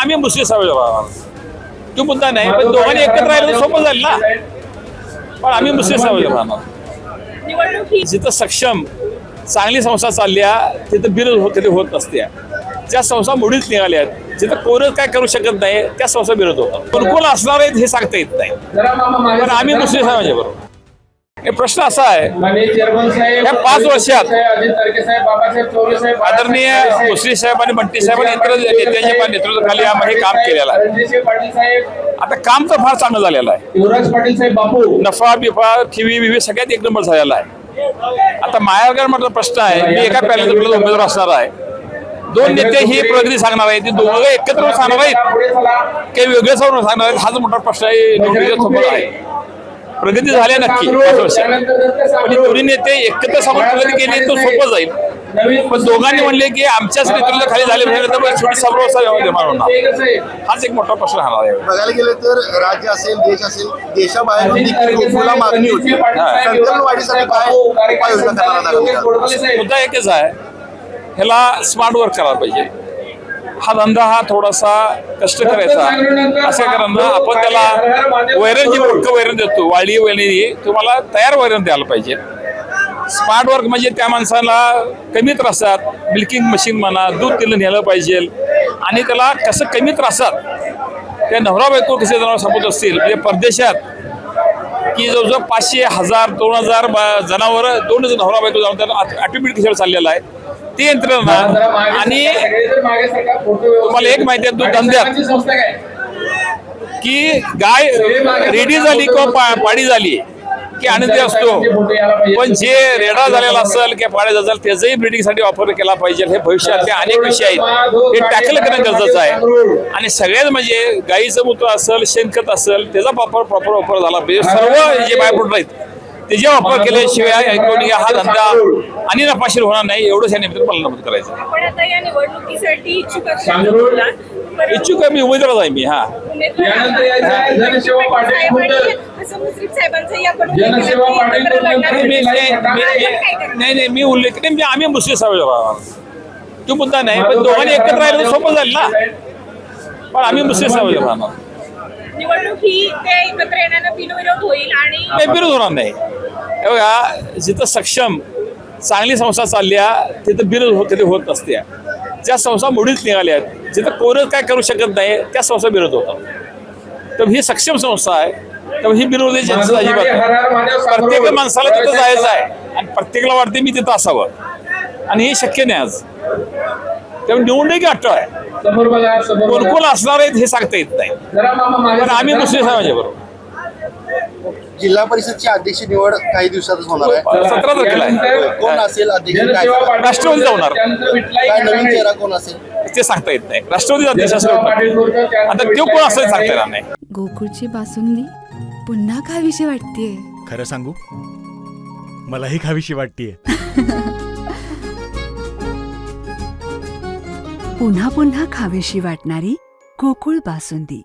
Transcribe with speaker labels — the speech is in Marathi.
Speaker 1: आम्ही मुस्लिम समाज तो मुद्दा नाही, पण दोघांनी एकत्र राहिलं तर सोपं जाईल ना. पण आम्ही मुस्लिम समाज राहणार. जिथं सक्षम चांगली संस्था चालल्या तिथं विरोध होत नसत्या. ज्या संस्था मोडीच निघाल्या आहेत, जिथं कोणच काय करू शकत नाही त्या संस्था विरोध होतात. कुणकुल असणार आहेत हे सांगता येत नाही, पण आम्ही मुस्लिम समाजाबरोबर. हे प्रश्न असा आहे, या 5 वर्षात आदरणीय मुश्रीफ साहेब आणि बंटी साहेब आणि इतर नेत्यांच्या नेतृत्वाखाली आम्ही हे काम केलेलं आहे. आता काम तर फार चांगलं झालेलं आहे. नफा बिफा ठेवी सगळ्यात एक नंबर झालेला आहे. आता मायावगर म्हटलं प्रश्न आहे, मी एका पॅनलचा उमेदवार असणार आहे. 2 नेते ही प्रगती सांगणार आहेत, ते दोघं एकत्र सांगणार आहेत काही वेगळे सांगणार आहेत, हाच मोठा प्रश्न आहे निवडणुकीच्या समोर आहे. प्रगती झाल्या नक्की 5 वर्षात, पण दोन्ही नेते एकत्र समोर प्रगती केली तर सोपं जाईल. पण दोघांनी म्हणले की आमच्याच नेतृत्वाखाली झाले तर छोटी सर्व निर्माण होणार, हाच एक मोठा प्रश्न राहणार आहे.
Speaker 2: बघायला गेलं तर राज्य असेल देश असेल देशाबाहेर गोकुळला मागणी होती. संकलन वाढीसाठी काय उपाययोजना करणार?
Speaker 1: मुद्दा एकच आहे, ह्याला स्मार्ट वर्क करायला पाहिजे. हा धंदा हा थोडासा कष्ट करायचा असं कारण आपण त्याला वैरण जी मोठं वैरण देतो, वाळी वैरणी तुम्हाला तयार वैरण द्यायला पाहिजे. स्मार्ट वर्क म्हणजे त्या माणसाला कमी त्रासात मिल्किंग मशीन म्हणा, दूध तिला नेलं पाहिजे आणि त्याला कसं कमी त्रासात त्या नवरा बायको कसे जनावर संपत असतील. म्हणजे परदेशात की जवळजवळ 500, 1000, 2000 जनावर 2 नवरा बायको जाऊन त्याला ऑटोमॅटिक कशावर चाललेला आहे ती यंत्रणा. आणि तुम्हाला एक माहिती आहे, दूध धंद्यात की गाय रेडी झाली किंवा पाडी झाली की आनंदी असतो, पण जे रेडा झालेला असेल किंवा पाड्या असेल त्याचाही ब्रिडिंगसाठी वापर केला पाहिजे. हे भविष्यातले अनेक विषय आहेत, हे टॅकल करणं गरजेचं आहे. आणि सगळ्यात म्हणजे गाईचं मूत्र असेल, शेणखत असेल त्याचा प्रॉपर वापर झाला पाहिजे. सर्व जे बायप्रोडक्ट आहेत त्याचा वापर केल्याशिवाय हा धंदा आणि नफाशीर होणार नाही, एवढंच या निमित्तानं मला नमूद करायचं. इच्छुक आहे मी, उमेदवार आहे मी. हा नाही मी उल्लेख नाही, आम्ही मुस्लिम समाज तो मुद्दा नाही, पण दोघांनी एकत्र राहिलं तर सोपं जाईल ना. पण आम्ही मुस्लिम समाज राहणार. विरोध होणार नाही. बघा, जिथं सक्षम चांगली संस्था चालल्या तिथं विरोध होत नसत्या. ज्या संस्था मोडीच निघाल्या आहेत, जिथं कोणच काय करू शकत नाही त्या संस्था विरोध होतात. तर ही सक्षम संस्था आहे, तर ही विरोधी जनता अजिबात नाही. प्रत्येक माणसाला तिथं जायचं आहे आणि प्रत्येकाला वाटते मी तिथं असावं, आणि हे शक्य नाही आज. त्यामुळे निवडणुकी अटळ आहे. कोणकोण असणार आहेत हे सांगता येत नाही, पण आम्ही मुस्लिम समाजाबरोबर.
Speaker 2: जिल्हा परिषदची अध्यक्ष निवड काही दिवसातच होणार आहे.
Speaker 1: 17 तारखेला आहे.
Speaker 2: कोण असेल अध्यक्ष?
Speaker 1: राष्ट्रवादी होणार.
Speaker 2: काय नवीन चेहरा कोण असेल
Speaker 1: ते सांगता येत नाही. राष्ट्रवादी अध्यक्ष असं आता तो कोण असेल सांगता येणार नाही.
Speaker 3: गोकुळची बासुंदी पुन्हा खावीशी वाटतेय.
Speaker 4: खरं सांगू, मलाही खावीशी वाटतेय.
Speaker 3: पुन्हा पुन्हा खावीशी वाटणारी गोकुळ बासुंदी.